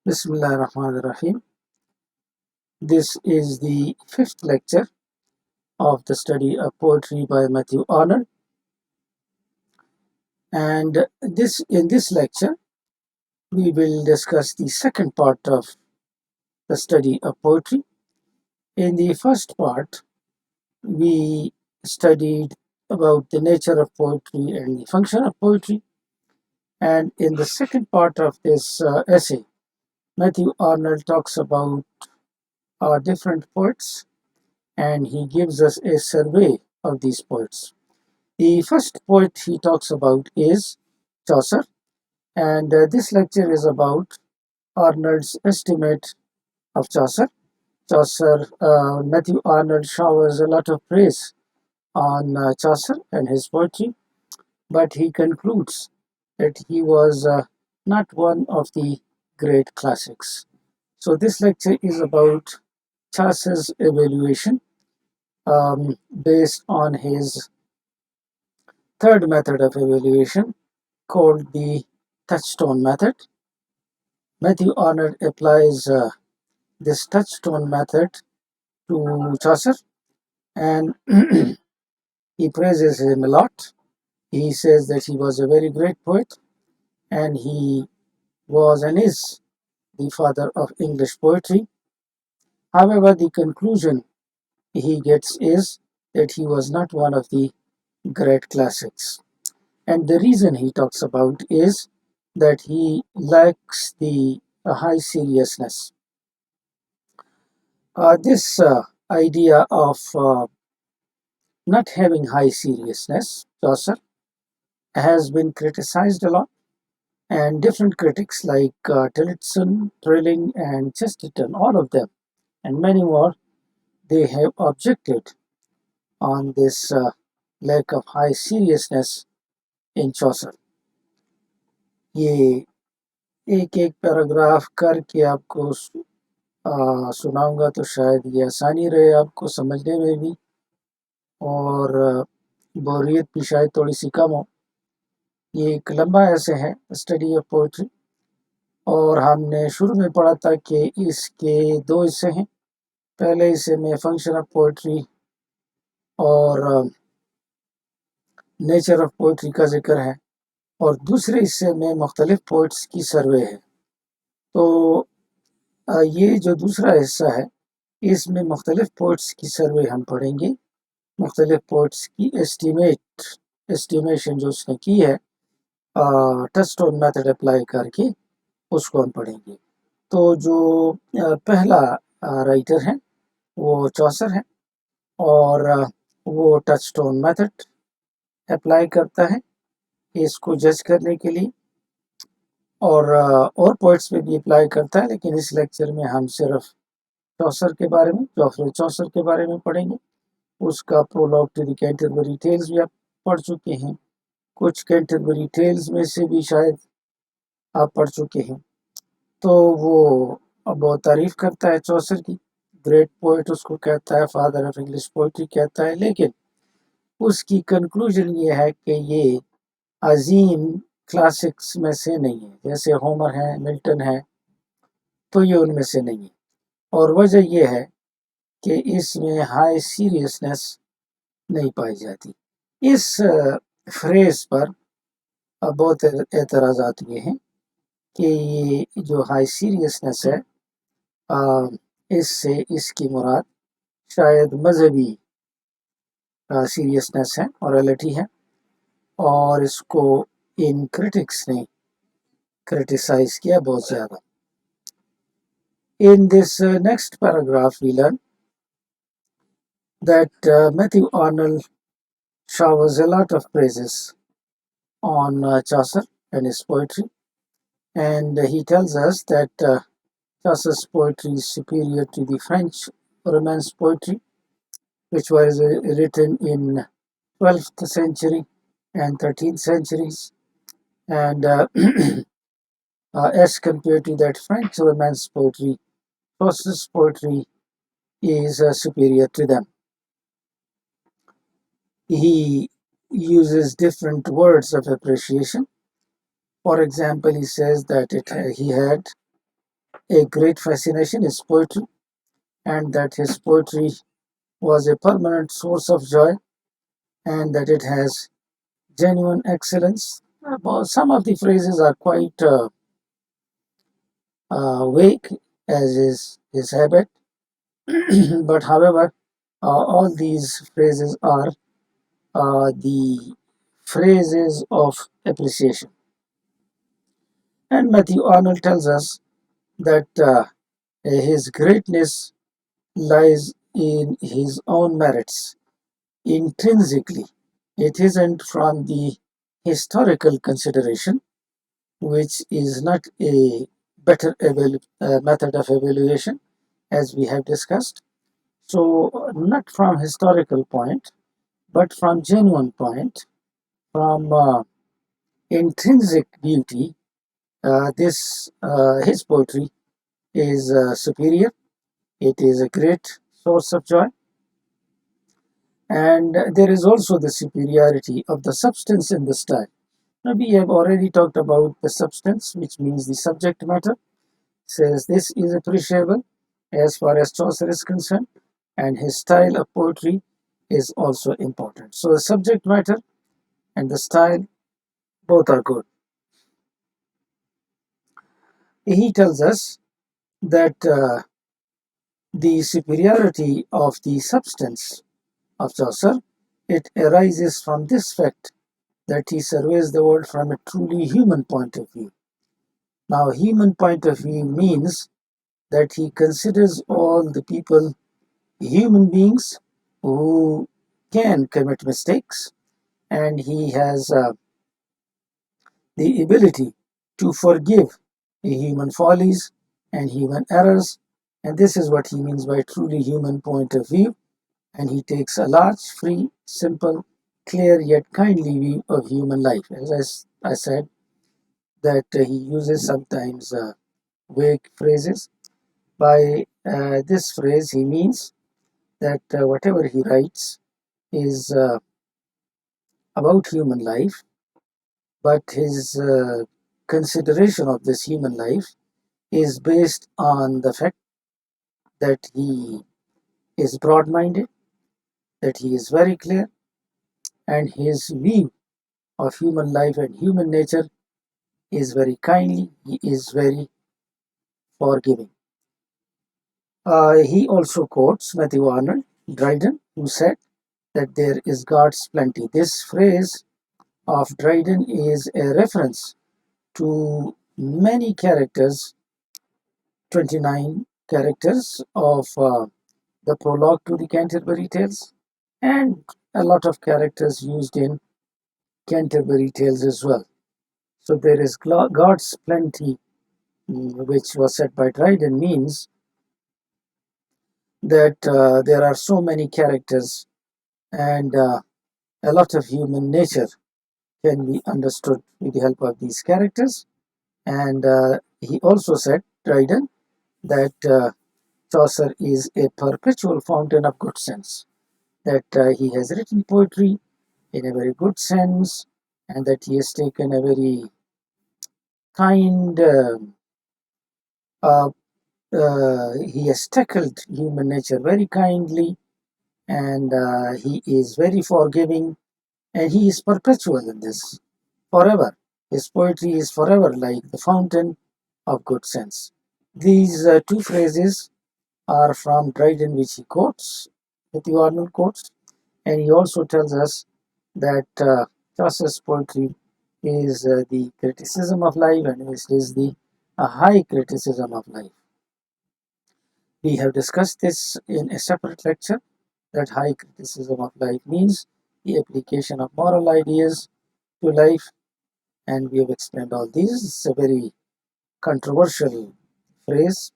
Bismillahirrahmanirrahim. This is the fifth lecture of the study of poetry by Mathew Arnold, and in this lecture we will discuss the second part of the study of poetry. In the first part, we studied about the nature of poetry and the function of poetry, and in the second part of this essay, Mathew Arnold talks about different poets and he gives us a survey of these poets. The first poet he talks about is Chaucer, and this lecture is about Arnold's estimate of Chaucer. Matthew Arnold showers a lot of praise on Chaucer and his poetry, but he concludes that he was not one of the great classics. So this lecture is about Chaucer's evaluation based on his third method of evaluation called the touchstone method. Matthew Arnold applies this touchstone method to Chaucer and he praises him a lot. He says that he was a very great poet and he was and is the father of English poetry. However, the conclusion he gets is that he was not one of the great classics. And the reason he talks about is that he lacks the high seriousness. This idea of not having high seriousness, Chaucer, has been criticized a lot, and different critics like Tillotson, Trilling, and Chesterton, all of them, and many more, they have objected on this lack of high seriousness in Chaucer. ये एक एक paragraph करके आपको सुनाऊंगा तो शायद ये आसानी रहे आपको समझने में भी और बोरियत भी शायद थोड़ी सी कम हो। ये एक लंबा ऐसे है स्टडी ऑफ पोइट्री और हमने शुरू में पढ़ा था कि इसके दो हिस्से हैं। पहले हिस्से में फंक्शन ऑफ पोइट्री और नेचर ऑफ पोइट्री का जिक्र है और दूसरे हिस्से में मुख्तलिफ पोइट्स की सर्वे है। तो ये जो दूसरा हिस्सा है इसमें मुख्तलिफ पोइट्स की सर्वे हम पढ़ेंगे, मुख्तलिफ पोइट्स की एस्टिमेशन जो उसने की है टचस्टोन मेथड अप्लाई करके उसको हम पढ़ेंगे। तो जो पहला राइटर है वो चॉसर है और वो टचस्टोन मेथड अप्लाई करता है इसको जज करने के लिए और पोइट्स पे भी अप्लाई करता है, लेकिन इस लेक्चर में हम सिर्फ चॉसर के बारे में जॉफ्रे चॉसर के बारे में पढ़ेंगे। उसका prologue to the Canterbury Tales भी आप पढ़ चुके हैं, कुछ कैंटरबरी टेल्स में से भी शायद आप पढ़ चुके हैं। तो वो बहुत तारीफ करता है चॉसर की, ग्रेट पोइट उसको कहता है, फादर ऑफ इंग्लिश पोइट्री कहता है, लेकिन उसकी कंक्लूजन ये है कि ये अजीम क्लासिक्स में से नहीं है। जैसे होमर है, मिल्टन है, तो ये उनमें से नहीं है और वजह यह है कि इसमें हाई सीरियसनेस नहीं पाई जाती। इस फ्रेज पर बहुत एतराज़ात ये हैं कि ये जो हाई सीरियसनेस है इससे इसकी मुराद शायद मजहबी सीरियसनेस है, मॉरलिटी है, और इसको इन क्रिटिक्स ने क्रिटिसाइज किया बहुत ज़्यादा। In this next paragraph we learn that Matthew Arnold showers a lot of praises on Chaucer and his poetry, and he tells us that Chaucer's poetry is superior to the French Romance poetry, which was written in 12th century and 13th centuries, and as compared to that French Romance poetry, Chaucer's poetry is superior to them. He uses different words of appreciation. For example, he says that he had a great fascination is poetry, and that his poetry was a permanent source of joy, and that it has genuine excellence. Some of the phrases are quite vague, as is his habit, but however, all these phrases are the phrases of appreciation. And Matthew Arnold tells us that his greatness lies in his own merits intrinsically. It isn't from the historical consideration, which is not a better method of evaluation, as we have discussed. So, not from historical point, but from genuine point, from intrinsic beauty. This his poetry is superior. It is a great source of joy, and there is also the superiority of the substance in the style. Now, we have already talked about the substance, which means the subject matter. Says this is appreciable as far as Chaucer is concerned, and his style of poetry is also important. So, the subject matter and the style both are good. He tells us that the superiority of the substance of Chaucer, it arises from this fact that he surveys the world from a truly human point of view. Now, human point of view means that he considers all the people human beings who can commit mistakes, and he has the ability to forgive human follies and human errors, and this is what he means by truly human point of view. And he takes a large, free, simple, clear yet kindly view of human life. As I said, that he uses sometimes vague phrases. By this phrase, he means that whatever he writes is about human life, but his consideration of this human life is based on the fact that he is broad minded, that he is very clear, and his view of human life and human nature is very kindly, he is very forgiving. He also quotes Matthew Arnold, Dryden, who said that there is God's plenty. This phrase of Dryden is a reference to many characters, 29 characters of the prologue to the Canterbury Tales, and a lot of characters used in Canterbury Tales as well. So there is God's plenty, which was said by Dryden, means that there are so many characters and a lot of human nature can be understood with the help of these characters. And he also said, Dryden, that Chaucer is a perpetual fountain of good sense, that he has written poetry in a very good sense, and that he has taken a very kind, uh, he has tackled human nature very kindly, and he is very forgiving, and he is perpetual in this, forever. His poetry is forever like the fountain of good sense. These two phrases are from Dryden, which he quotes, Mathew Arnold quotes, and he also tells us that Chaucer's poetry is the criticism of life, and it is the high criticism of life. We have discussed this in a separate lecture, that high criticism of life means the application of moral ideas to life, and we have explained all these. It's a very controversial phrase,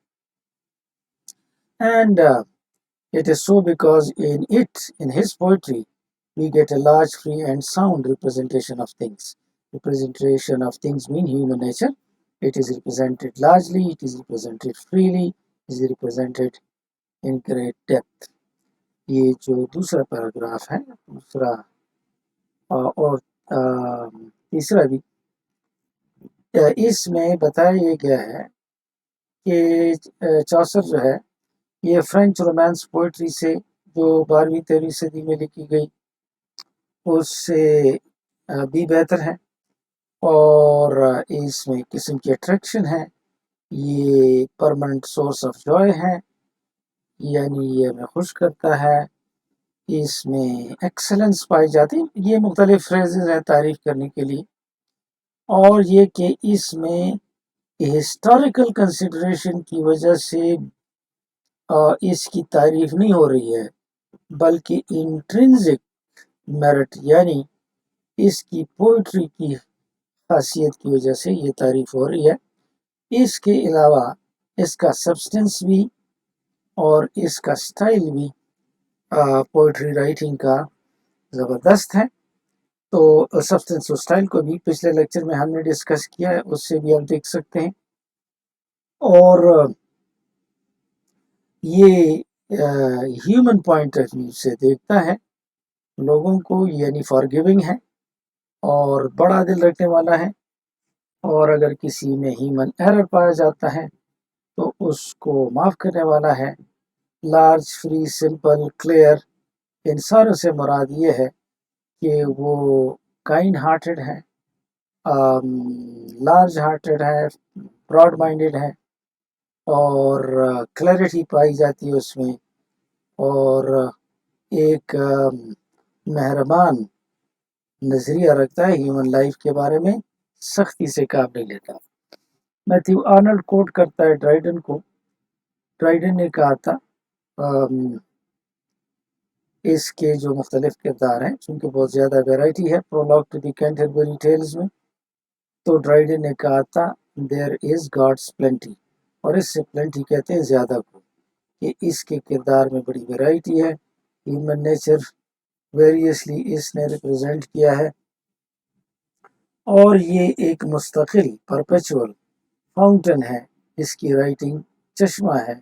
and it is so because in his poetry, we get a large, free, and sound representation of things. Representation of things mean human nature. It is represented largely, it is represented freely, it is represented in great depth. ये जो दूसरा paragraph है, दूसरा और तीसरा भी इसमें बताया गया है کہ چوسر جو ہے یہ فرینچ رومانس پوئٹری سے جو 12ویں 13ویں صدی میں لکھی گئی اس سے بھی بہتر ہے، اور اس میں قسم کی اٹریکشن ہے، یہ پرماننٹ سورس آف جوائے ہے، یعنی یہ ہمیں خوش کرتا ہے، اس میں ایکسلنس پائی جاتی ہے۔ یہ مختلف فریزز ہیں تعریف کرنے کے لیے، اور یہ کہ اس میں ہسٹوریکل کنسیڈریشن کی وجہ سے اس کی تعریف نہیں ہو رہی ہے، بلکہ انٹرنزک میرٹ یعنی اس کی پوئٹری کی خاصیت کی وجہ سے یہ تعریف ہو رہی ہے۔ اس کے علاوہ اس کا سبسٹنس بھی اور اس کا سٹائل بھی پوئٹری رائٹنگ کا زبردست ہے۔ تو سبسٹنس اور سٹائل کو بھی پچھلے لیکچر میں ہم نے ڈسکس کیا ہے، اس سے بھی آپ دیکھ سکتے ہیں۔ اور یہ ہیومن پوائنٹ آف ویو سے دیکھتا ہے لوگوں کو، یعنی فارگیونگ ہے اور بڑا دل رکھنے والا ہے، اور اگر کسی میں ہیومن ایرر پایا جاتا ہے تو اس کو معاف کرنے والا ہے۔ لارج، فری، سمپل، کلیئر، ان ساروں سے مراد یہ ہے کہ وہ کائنڈ ہارٹیڈ ہے، لارج ہارٹیڈ ہے، براڈ مائنڈیڈ ہے، اور کلیئرٹی پائی جاتی ہے اس میں، اور ایک مہربان نظریہ رکھتا ہے ہیومن لائف کے بارے میں، سختی سے کام نہیں لیتا۔ میتھیو آرنلڈ کوٹ کرتا ہے ڈرائیڈن کو۔ ڈرائیڈن نے کہا تھا اس کے جو مختلف کردار ہیں، چونکہ بہت زیادہ ویرائٹی ہے prologue to the Canterbury Tales میں، تو ڈرائیڈن نے کہا تھا دیر از گاڈس پلینٹی، اور اس سے پلینٹی کہتے ہیں زیادہ کو، کہ اس کے کردار میں بڑی ویرائٹی ہے، ہیومن نیچر ویریسلی اس نے ریپرزینٹ کیا ہے، اور یہ ایک مستقل پرپیچول فاؤنٹن ہے، اس کی رائٹنگ چشمہ ہے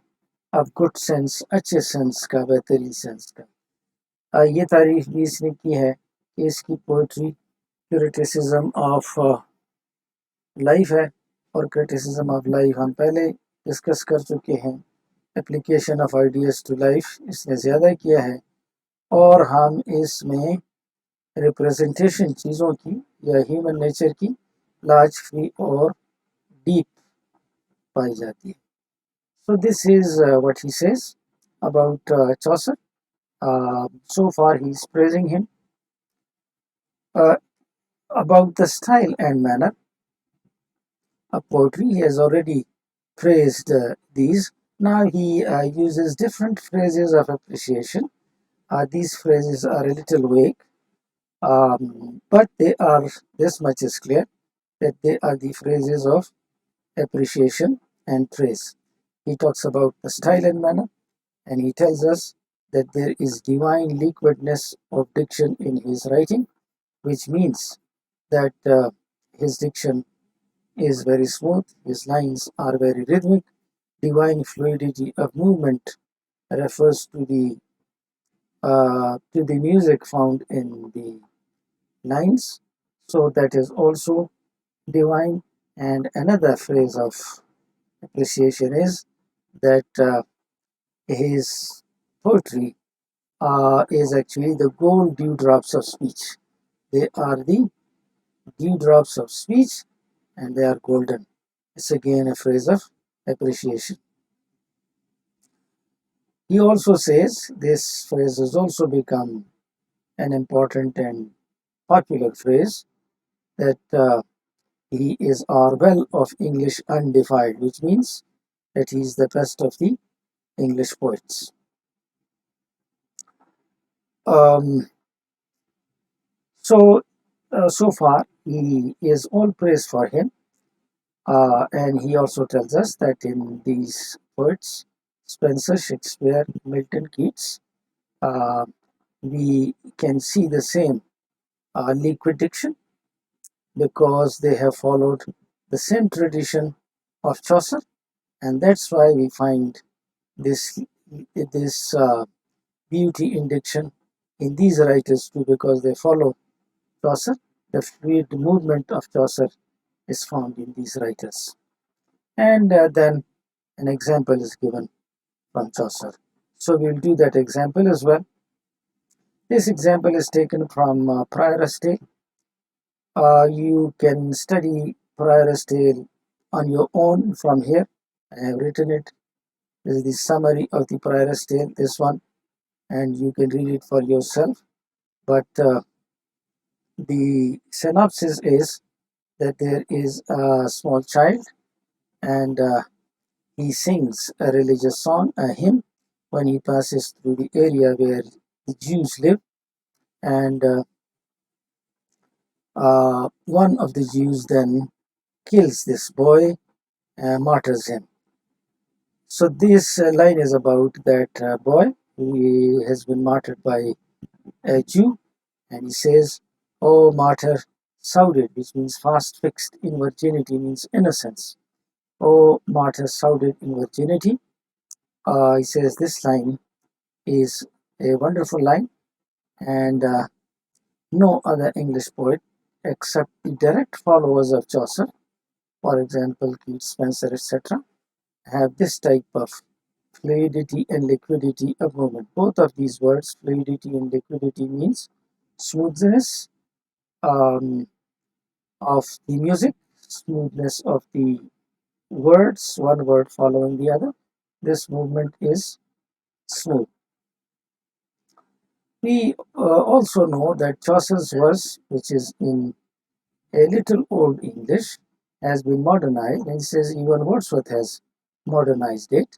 اب گڈ سینس، اچھے سینس کا، بہترین سینس کا۔ یہ تعریف بھی اس نے کی ہے کہ اس کی پوئٹری کریٹیسزم آف لائف ہے، اور کریٹیسزم آف لائف ہم پہلے ڈسکس کر چکے ہیں۔ Application of ideas to life اس نے زیادہ کیا ہے، اور ہم اس میں ریپریزنٹیشن چیزوں کی یا ہیومن نیچر کی لارج، فری اور ڈیپ پائی جاتی ہے۔ So this is what he says about Chaucer. So far he is praising him. About the style and manner of poetry, he has already praised these. Now he uses different phrases of appreciation. These phrases are a little vague, but this much is clear, that they are the phrases of appreciation and praise. He talks about the style and manner, and he tells us that there is divine liquidness of diction in his writing, which means that his diction is very smooth, his lines are very rhythmic. Divine fluidity of movement refers to the music found in the lines, so that is also divine. And another phrase of appreciation is that his poetry is actually the gold dewdrops of speech. They are the dewdrops of speech, and they are golden. It's again a phrase of appreciation. He also says, this phrase has also become an important and popular phrase, that he is our well of English undefiled, which means that he is the best of the English poets. So far he is all praise for him, and he also tells us that in these poets, Spenser, Shakespeare, Milton, Keats, we can see the same liquid diction, because they have followed the same tradition of Chaucer, and that's why we find this beauty in diction in these writers too, because they follow Chaucer. The fluid movement of Chaucer is found in these writers. And then an example is given from Chaucer. So we'll do that example as well. This example is taken from Prior's Tale. You can study Prior's Tale on your own from here. I have written it. This is the summary of the Prior's Tale, this one, and you can read it for yourself. But the synopsis is that there is a small child, and he sings a religious song, a hymn, when he passes through the area where the Jews live. And one of the Jews then kills this boy and martyrs him. So this line is about that boy who has been martyred by a Jew, and he says, "O martyr, souded," which means fast fixed in virginity, means innocence. "O martyr, souded in virginity." He says this line is a wonderful line, and no other English poet except the direct followers of Chaucer, for example, Keats, Spenser, etc., have this type of fluidity and liquidity of movement. Both of these words, fluidity and liquidity, means smoothness of the music, smoothness of the words, one word following the other. This movement is smooth. We also know that Chaucer's verse, which is in a little old English, has been modernized, and says even Wordsworth has modernized it,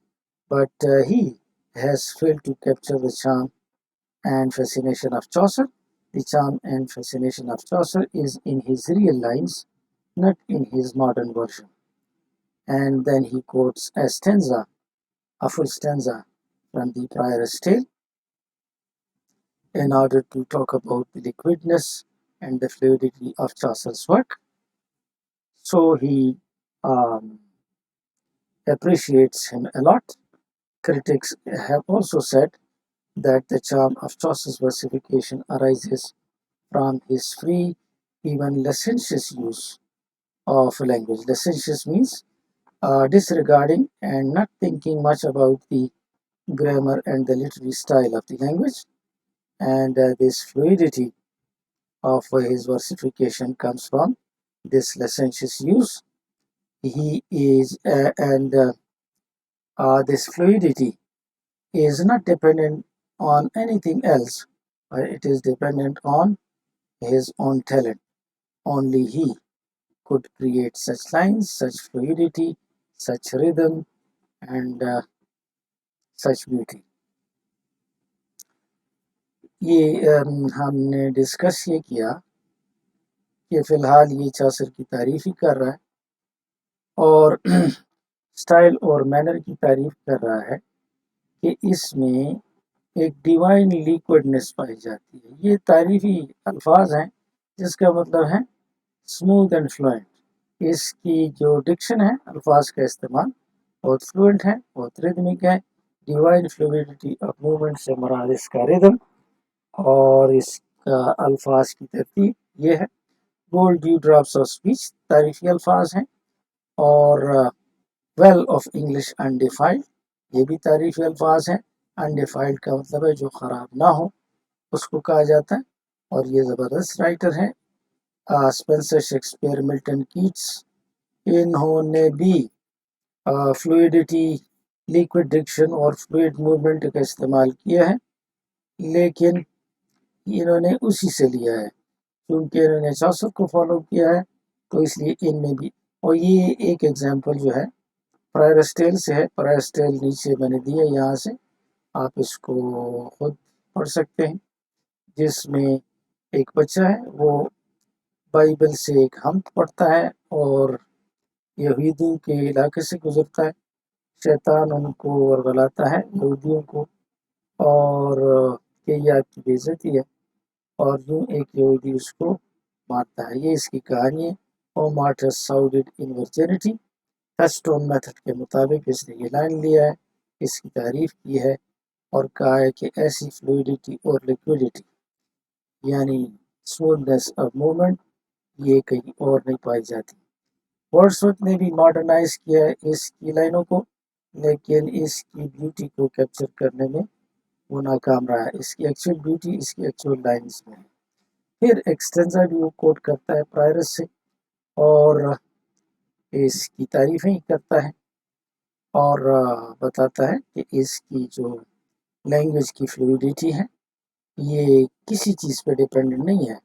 but he has failed to capture the charm and fascination of Chaucer. The charm and fascination of Chaucer is in his real lines, not in his modern version. And then he quotes a stanza, a full stanza from the Prior's Tale, in order to talk about the liquidness and the fluidity of Chaucer's work. So he um, appreciates him a lot. Critics have also said that the charm of Chaucer's versification arises from his free, even licentious use of language. Licentious means disregarding and not thinking much about the grammar and the literary style of the language. And this fluidity of his versification comes from this licentious use. He is, and this fluidity is not dependent on anything else, but it is dependent on his own talent. Only he could create such lines, such fluidity, such rhythm, and such beauty. ये हमने discuss ये किया कि फ़िलहाल ये चौसर की तारीफ़ ही कर रहा है और स्टाइल और मैनर की तारीफ़ कर रहा है कि इसमें एक डिवाइन लिक्विडनेस पाई जाती है। ये तारीफ़ी अल्फाज हैं जिसका मतलब है स्मूथ एंड फ्लुएंट। इसकी जो डिक्शन है, अल्फाज का इस्तेमाल बहुत फ्लुएंट है, बहुत रिदमिक है। डिवाइन फ्लूइडिटी ऑफ मूवमेंट से मुराद इसका रिदम और इसका अल्फाज की तरतीब ये है। Gold dew drops of speech तारीफ़ी अल्फाज हैं और वेल ऑफ इंग्लिश अनडिफाइल्ड ये भी तारीफ़ी अल्फाज हैं। अनडिफाइल्ड का मतलब है जो ख़राब ना हो उसको कहा जाता है और ये ज़बरदस्त राइटर हैं स्पेंसर, शेक्सपियर, मिल्टन, कीट्स। इन्होंने भी फ्लूइडिटी, लिक्विड डिक्शन और फ्लूइड मूवमेंट का इस्तेमाल किया है, लेकिन इन्होंने उसी से लिया है क्योंकि इन्होंने चौसर को फॉलो किया है तो इसलिए इनमें भी। और ये एक एग्जांपल जो है प्रायर's टेल से है। प्रायर's टेल नीचे मैंने दिया, यहाँ से आप इसको खुद पढ़ सकते हैं, जिसमें एक बच्चा है वो बाइबल से एक हम पढ़ता है और यहूदियों के इलाके से गुजरता है। शैतान उनको वरगलाता है यहूदियों को और कैयात की बेइज्जती है और यूं एक यहूदी उसको मारता है। ये इसकी कहानी है। ओ मार्टर साउडेड इन वर्जिनिटी, टचस्टोन मेथड के मुताबिक इसने ये लाइन लिया है, इसकी तारीफ की है और कहा है कि ऐसी फ्लूइडिटी और लिक्विडिटी यानी स्मूथनेस ऑफ मूवमेंट ये कहीं और नहीं पाई जाती। वर्ड्सवर्थ ने भी मॉडर्नाइज किया है इसकी लाइनों को लेकिन इसकी ब्यूटी को कैप्चर करने में वो नाकाम रहा है। इसकी एक्चुअल ब्यूटी इसकी एक्चुअल लाइन्स में है। फिर एक्सटेंजा भी वो कोट करता है प्रायरस से और इसकी तारीफें ही करता है और बताता है कि इसकी जो लैंग्वेज की फ्लूइडिटी है ये किसी चीज़ पे डिपेंडेंट नहीं है,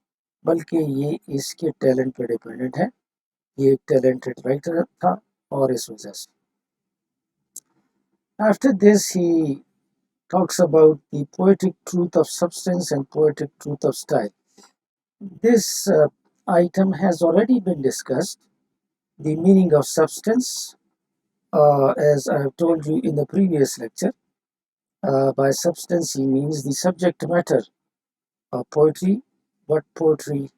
बल्कि ये इसके टैलेंट पे डिपेंडेंट है। ये एक टैलेंटेड राइटर था और इस वजह से। After this he talks about the poetic truth of substance and poetic truth of style. This item has already been discussed. The meaning of substance, as I have told you in the previous lecture, by substance he means the subject matter of poetry, what poetry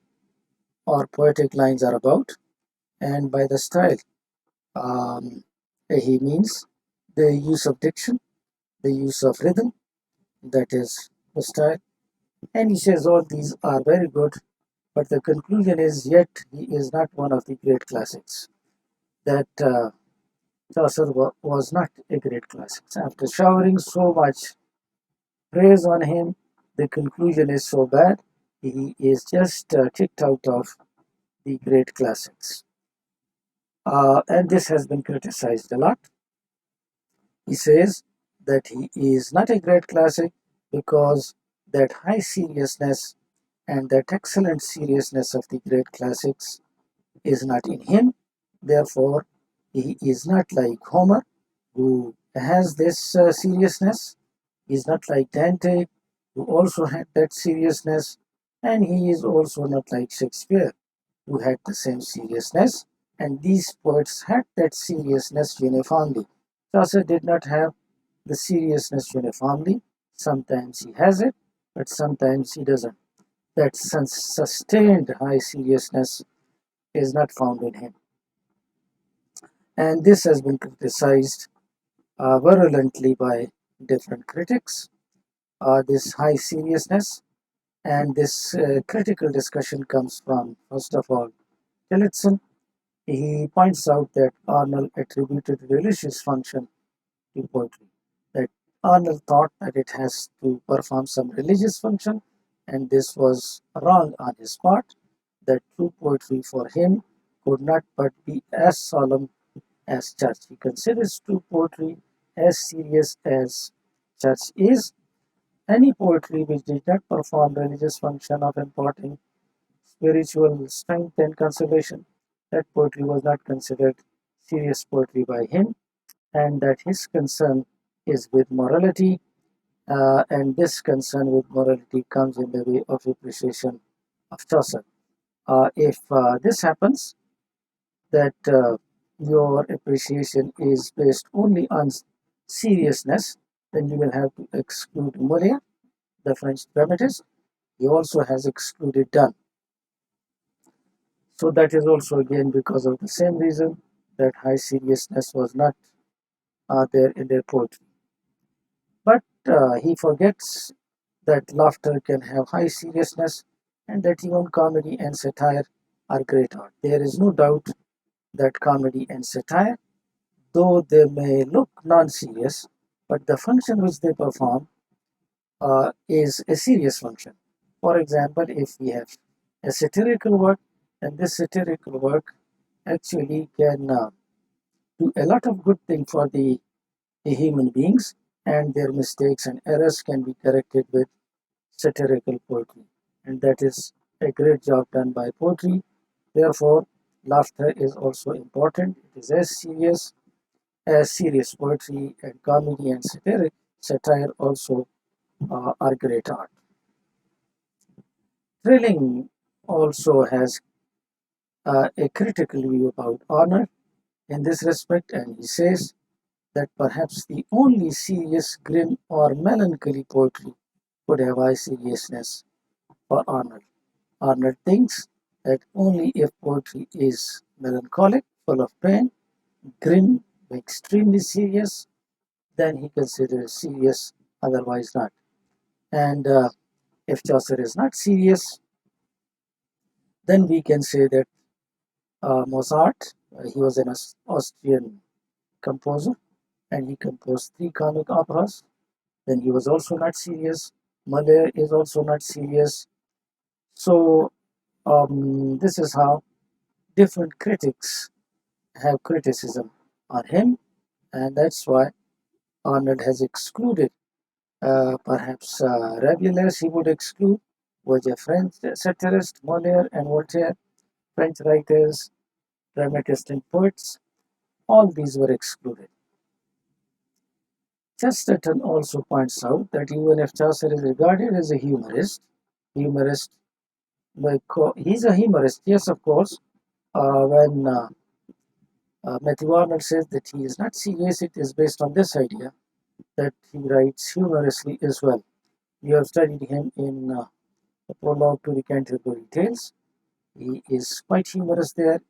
or poetic lines are about, and by the style he means the use of diction, the use of rhythm, that is the style. And he says all these are very good, but the conclusion is yet he is not one of the great classics. That Chaucer was not a great classic. After showering so much praise on him, the conclusion is so bad, he is just kicked out of the great classics. And this has been criticized a lot. He says that he is not a great classic because that high seriousness and that excellent seriousness of the great classics is not in him. Therefore, he is not like Homer, who has this seriousness. He is not like Dante, who also had that seriousness. And he is also not like Shakespeare, who had the same seriousness. And these poets had that seriousness uniformly. Chaucer did not have the seriousness uniformly. Sometimes he has it, but sometimes he doesn't. That sustained high seriousness is not found in him. And this has been criticized virulently by different critics, this high seriousness. And this critical discussion comes from, first of all, Tillotson. He points out that Arnold attributed religious function to poetry, that Arnold thought that it has to perform some religious function, and this was wrong on his part, that true poetry for him could not but be as solemn as church. He considers true poetry as serious as church is. Any poetry which did not perform religious function of imparting spiritual strength and consolation, that poetry was not considered serious poetry by him, and that his concern is with morality, and this concern with morality comes in the way of appreciation of Chaucer. If this happens, that your appreciation is based only on seriousness, then you will have to exclude Molière, the French dramatist. He also has excluded Donne. So that is also again because of the same reason, that high seriousness was not there in their poetry. But he forgets that laughter can have high seriousness and that even comedy and satire are great art. There is no doubt that comedy and satire, though they may look non-serious, but the function which they perform is a serious function. For example, if we have a satirical work, then this satirical work actually can do a lot of good thing for the human beings, and their mistakes and errors can be corrected with satirical poetry. And that is a great job done by poetry. Therefore, laughter is also important. It is as serious poetry, and comedy and satire also are great art. Thrilling also has a critical view about honor in this respect, and he says that perhaps the only serious, grim, or melancholy poetry could have high seriousness for Arnold. Arnold thinks that only if poetry is melancholic, full of pain, grim, extremely serious, then he considers serious, otherwise not. And if Chaucer is not serious, then we can say that Mozart, he was an Austrian composer, and he composed 3 comic operas. Then he was also not serious. Molière is also not serious. So this is how different critics have criticism on him, and that's why Arnold has excluded. Perhaps Rabelais he would exclude, was a French satirist, Molière and Voltaire, French writers, dramatists and poets, all these were excluded. Chesterton also points out that even if Chaucer is regarded as a humorist, like he's a humorist, yes, of course. When Mathew Arnold says that he is not serious, it is based on this idea that he writes humorously as well. You have studied him in the prologue to the Canterbury Tales. He is quite humorous there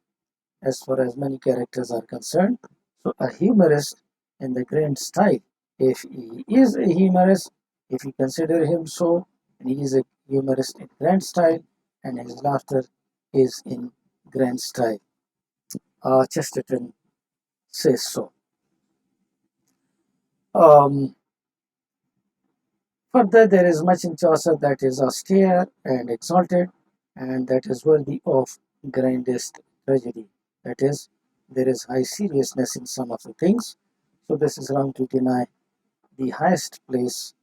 as far as many characters are concerned. So a humorist in the grand style, if he is a humorist, if you consider him so, and he is a humorist in grand style, and his laughter is in grand style. Chesterton says so. Further, there is much in Chaucer that is austere and exalted, and that is worthy of grandest tragedy. That is, there is high seriousness in some of the things. So this is wrong to deny the highest place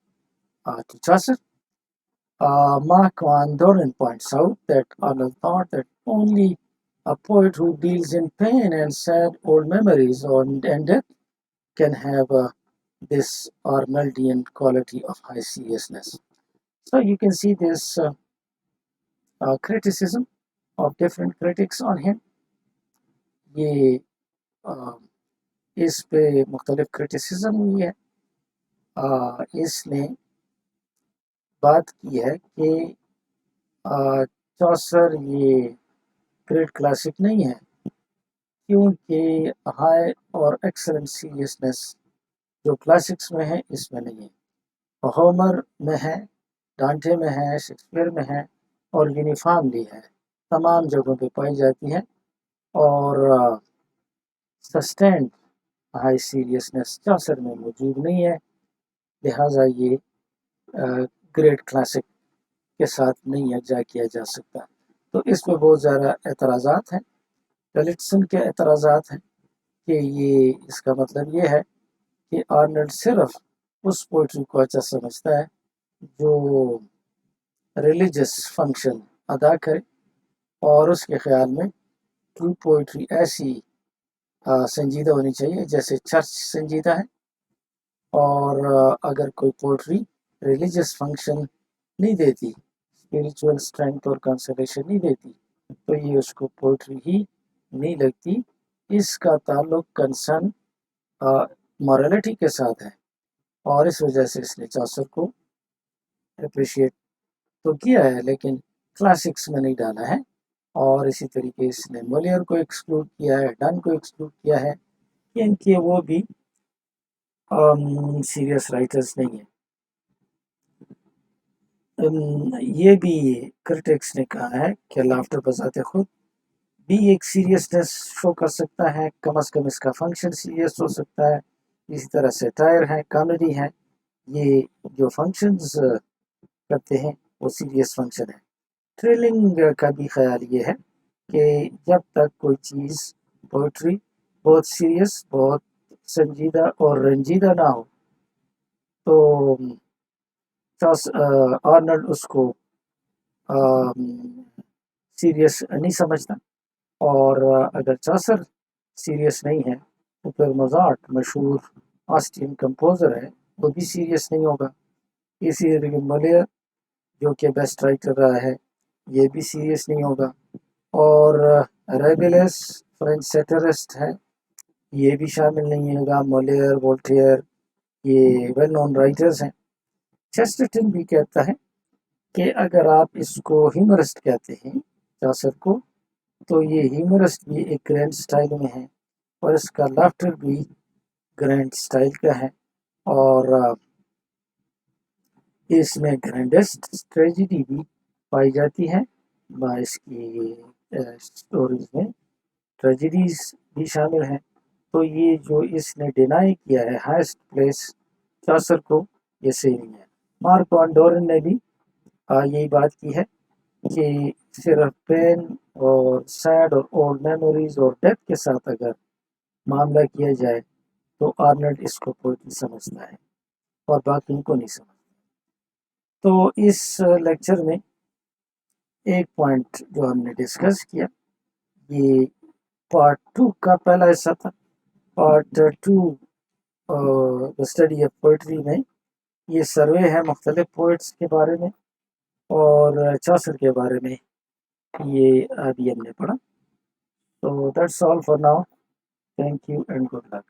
to Chaucer. Mark Van Doren points out that Arnold thought that only a poet who deals in pain and sad old memories and death can have this Arnoldian quality of high seriousness. So you can see this criticism of different critics on him. ये इस पे मुख्तलिफ criticism हुई है. इसने बात की है कि चौसर ये ग्रेट क्लासिक नहीं है क्योंकि हाई और एक्सेलेंट सीरियसनेस जो क्लासिक्स में है इसमें नहीं है. होमर में है, डांटे में है, शेक्सपियर में है और यूनिफॉर्मली है, तमाम जगहों पे पाई जाती है और सस्टेंड हाई सीरियसनेस चौसर में मौजूद नहीं है. लिहाजा ये ग्रेट क्लासिक के साथ नहीं यकजा किया जा सकता. तो इस पर बहुत ज़्यादा एतराज़ात हैं. टलिटसन के एतराज़ात हैं कि ये इसका मतलब ये है कि आर्नल्ड सिर्फ उस पोइट्री को अच्छा समझता है जो रिलीजियस फंक्शन अदा करे और उसके ख्याल में ट्रू पोइट्री ऐसी संजीदा होनी चाहिए जैसे चर्च संजीदा है. और अगर कोई पोइट्री रिलीजियस फंक्शन नहीं देती, स्पिरिचुअल स्ट्रेंथ और कंसोलेशन नहीं देती, तो ये उसको पोइट्री ही नहीं लगती. इसका ताल्लुक कंसर्न मॉरलिटी के साथ है और इस वजह से इसने चौसर को अप्रिशिएट तो किया है लेकिन क्लासिक्स में नहीं डाला है. और इसी तरीके इसने मोलियर को एक्सक्लूड किया है, डन को एक्सक्लूड किया है क्योंकि वो भी सीरियस राइटर्स नहीं है. ये भी क्रिटिक्स ने कहा है कि लाफ्टर बजाते खुद भी एक सीरियसनेस शो कर सकता है, कम अज़ कम इसका फंक्शन सीरियस हो सकता है. इसी तरह सेटायर है, कॉमेडी है, ये जो फंक्शंस करते हैं वो सीरियस फंक्शन है. थ्रिलिंग का भी ख्याल ये है कि जब तक कोई चीज़ पोइट्री बहुत सीरियस, बहुत संजीदा और रंजीदा ना हो तो आर्नल्ड उसको सीरियस नहीं समझता. और अगर चौसर सीरियस नहीं है तो फिर मोज़ार्ट मशहूर ऑस्ट्रियन कंपोज़र है वो भी सीरियस नहीं होगा. इसी तरीके मोलियर जो कि बेस्ट राइटर रहा है ये भी सीरियस नहीं होगा. और रेबेलेस फ्रेंच सेटरिस्ट है ये भी शामिल नहीं होगा. मोलियर, वोल्टेयर ये वेल नोन राइटर्स हैं. चेस्टरटन भी कहता है कि अगर आप इसको ह्यूमरिस्ट कहते हैं चौसर को तो ये ह्यूमरिस्ट भी एक ग्रैंड स्टाइल में है और इसका लाफ्टर भी ग्रैंड स्टाइल का है और इसमें ग्रैंडेस्ट ट्रेजिडी भी पाई जाती है. इसकी स्टोरीज में ट्रेजिडीज भी शामिल हैं تو یہ جو اس نے ڈینائی کیا ہے ہائیسٹ پلیس چاثر کو، یہ صحیح نہیں ہے۔ مارک وان ڈورن نے بھی یہی بات کی ہے کہ صرف پین اور سیڈ اور اولڈ میموریز اور ڈیتھ کے ساتھ اگر معاملہ کیا جائے تو آرنلڈ اس کو پوئٹری سمجھتا ہے اور باقی کو نہیں سمجھتا۔ تو اس لیکچر میں ایک پوائنٹ جو ہم نے ڈسکس کیا، یہ پارٹ 2 کا پہلا حصہ تھا۔ Part 2 the study of poetry میں یہ سروے ہے مختلف پوئٹس کے بارے میں اور چاثر کے بارے میں، یہ ابھی ہم نے پڑھا۔ تو that's all for now, thank you and good luck.